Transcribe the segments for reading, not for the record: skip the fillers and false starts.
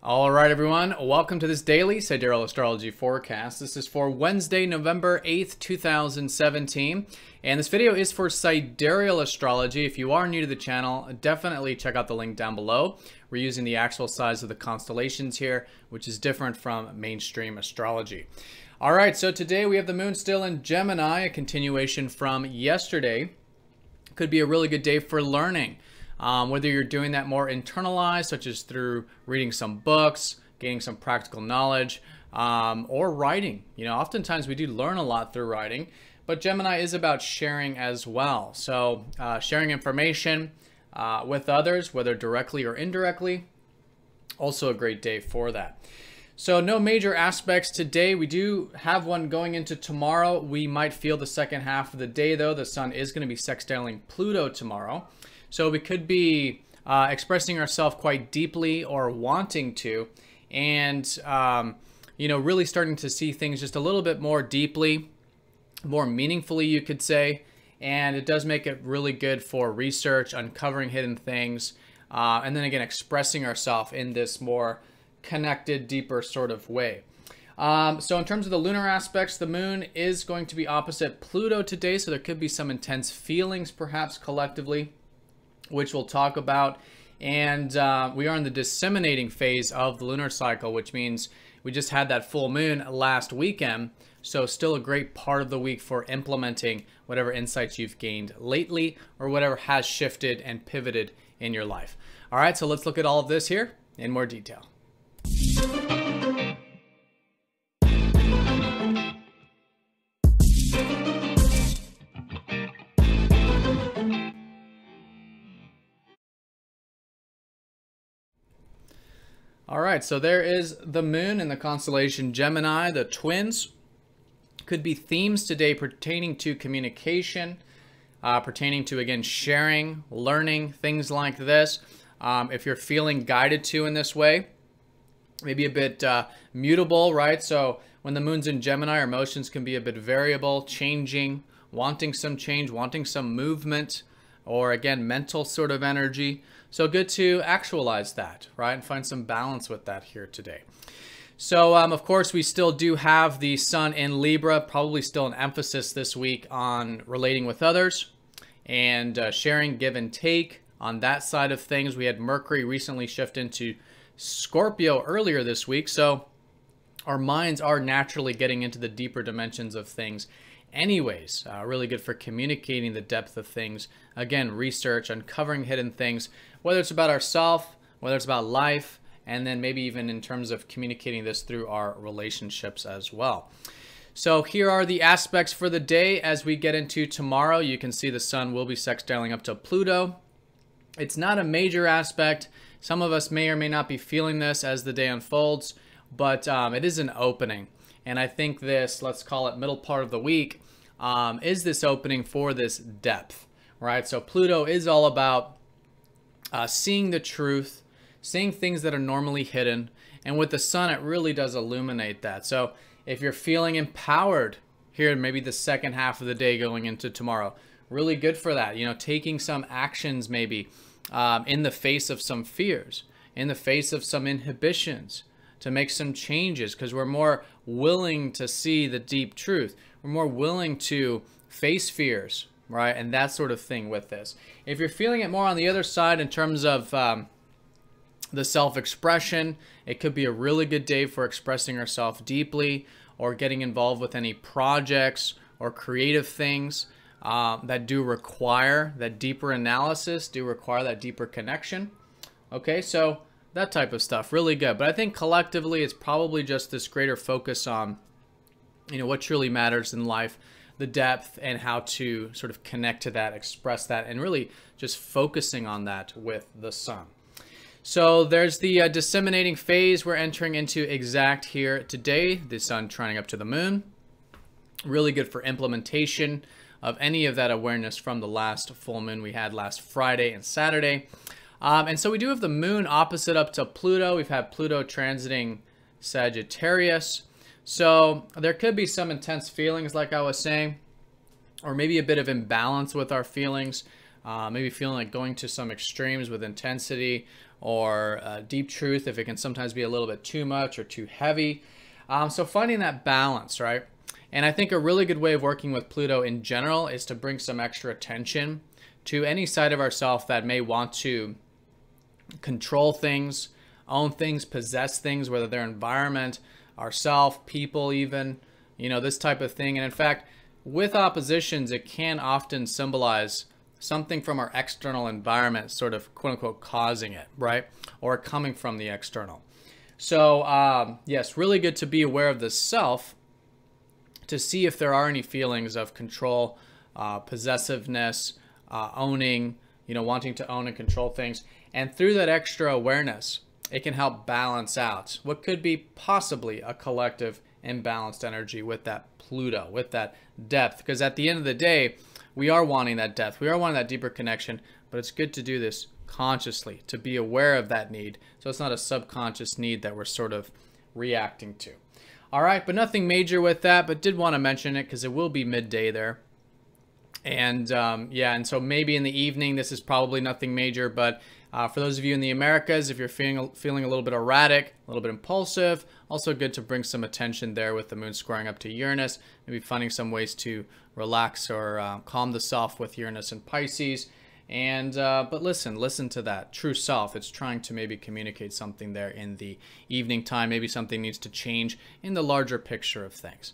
All right, everyone. Welcome to this daily Sidereal Astrology forecast. This is for Wednesday, November 8th, 2017. And this video is for Sidereal Astrology. If you are new to the channel, definitely check out the link down below. We're using the actual size of the constellations here, which is different from mainstream astrology. All right, so today we have the moon still in Gemini, a continuation from yesterday. Could be a really good day for learning. Whether you're doing that more internalized, such as through reading some books, gaining some practical knowledge, or writing. You know, oftentimes we do learn a lot through writing, but Gemini is about sharing as well. So sharing information with others, whether directly or indirectly, also a great day for that. So no major aspects today. We do have one going into tomorrow. We might feel the second half of the day, though. The sun is going to be sextiling Pluto tomorrow. So we could be expressing ourselves quite deeply or wanting to, and you know, really starting to see things just a little bit more deeply, more meaningfully, you could say. And it does make it really good for research, uncovering hidden things, and then again, expressing ourselves in this more connected, deeper sort of way. So in terms of the lunar aspects, the moon is going to be opposite Pluto today, so there could be some intense feelings perhaps collectively, which we'll talk about. And we are in the disseminating phase of the lunar cycle, which means we just had that full moon last weekend. So still a great part of the week for implementing whatever insights you've gained lately or whatever has shifted and pivoted in your life. All right, so let's look at all of this here in more detail. All right, so there is the moon in the constellation Gemini, the twins. Could be themes today pertaining to communication, pertaining to, again, sharing, learning, things like this. If you're feeling guided to in this way, maybe a bit mutable, right? So when the moon's in Gemini, our emotions can be a bit variable, changing, wanting some change, wanting some movement, or again, mental sort of energy. So good to actualize that, right? And find some balance with that here today. So of course, we still do have the sun in Libra, probably still an emphasis this week on relating with others and sharing, give and take on that side of things. We had Mercury recently shift into Scorpio earlier this week. So our minds are naturally getting into the deeper dimensions of things anyways. Really good for communicating the depth of things. Again, research, uncovering hidden things, whether it's about ourselves, whether it's about life, and then maybe even in terms of communicating this through our relationships as well. So here are the aspects for the day. As we get into tomorrow, you can see the sun will be sextiling up to Pluto. It's not a major aspect. Some of us may or may not be feeling this as the day unfolds, but it is an opening. And I think this, let's call it middle part of the week, is this opening for this depth, right? So Pluto is all about seeing the truth, seeing things that are normally hidden. And with the sun, it really does illuminate that. So if you're feeling empowered here, maybe the second half of the day going into tomorrow, really good for that. You know, taking some actions maybe in the face of some fears, in the face of some inhibitions, to make some changes, because we're more willing to see the deep truth. We're more willing to face fears, right? And that sort of thing with this. If you're feeling it more on the other side in terms of the self-expression, it could be a really good day for expressing ourselves deeply or getting involved with any projects or creative things that do require that deeper analysis, do require that deeper connection. Okay, so that type of stuff, really good. But I think collectively, it's probably just this greater focus on, you know, what truly matters in life, the depth, and how to sort of connect to that, express that, and really just focusing on that with the sun. So there's the disseminating phase we're entering into exact here today. The sun trining up to the moon. Really good for implementation of any of that awareness from the last full moon we had last Friday and Saturday. And so we do have the moon opposite up to Pluto. We've had Pluto transiting Sagittarius. So there could be some intense feelings, like I was saying, or maybe a bit of imbalance with our feelings. Maybe feeling like going to some extremes with intensity, or deep truth if it can sometimes be a little bit too much or too heavy. So finding that balance, right? And I think a really good way of working with Pluto in general is to bring some extra attention to any side of ourselves that may want to control things, own things, possess things, whether they're environment, ourself, people even, you know, this type of thing. And in fact, with oppositions, it can often symbolize something from our external environment sort of quote unquote causing it, right? Or coming from the external. So yes, really good to be aware of the self to see if there are any feelings of control, possessiveness, owning, you know, wanting to own and control things. And through that extra awareness, it can help balance out what could be possibly a collective imbalanced energy with that Pluto, with that depth. Because at the end of the day, we are wanting that depth. We are wanting that deeper connection, but it's good to do this consciously, to be aware of that need. So it's not a subconscious need that we're sort of reacting to. All right, but nothing major with that, but did want to mention it because it will be midday there. And yeah, and so maybe in the evening, this is probably nothing major, but for those of you in the Americas, if you're feeling a little bit erratic, a little bit impulsive, also good to bring some attention there with the moon squaring up to Uranus, maybe finding some ways to relax or calm the self with Uranus and Pisces. And but listen to that true self. It's trying to maybe communicate something there in the evening time. Maybe something needs to change in the larger picture of things.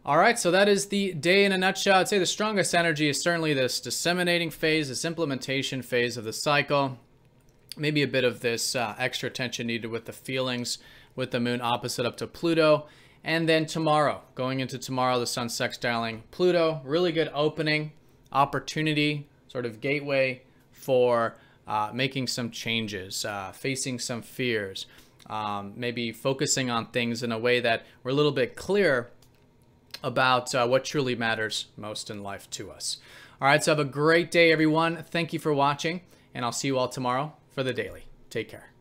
All right, so that is the day in a nutshell. I'd say the strongest energy is certainly this disseminating phase, this implementation phase of the cycle. Maybe a bit of this extra attention needed with the feelings, with the moon opposite up to Pluto. And then tomorrow, going into tomorrow, the sun sextiling Pluto. Really good opening, opportunity, sort of gateway for making some changes, facing some fears, maybe focusing on things in a way that we're a little bit clear about what truly matters most in life to us. All right, so have a great day, everyone. Thank you for watching, and I'll see you all tomorrow for the daily. Take care.